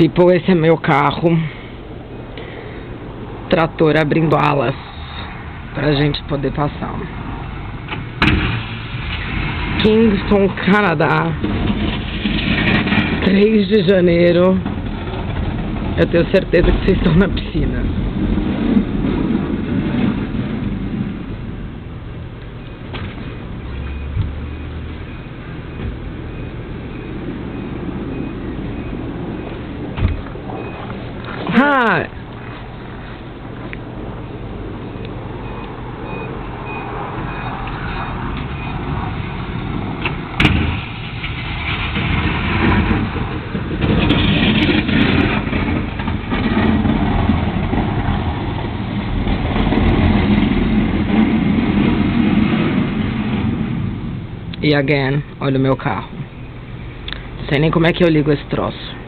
People, esse é meu carro. Trator abrindo alas pra gente poder passar. Kingston, Canadá, 3 de janeiro. Eu tenho certeza que vocês estão na piscina. Hi. E again, olha o meu carro. Não sei nem como é que eu ligo esse troço.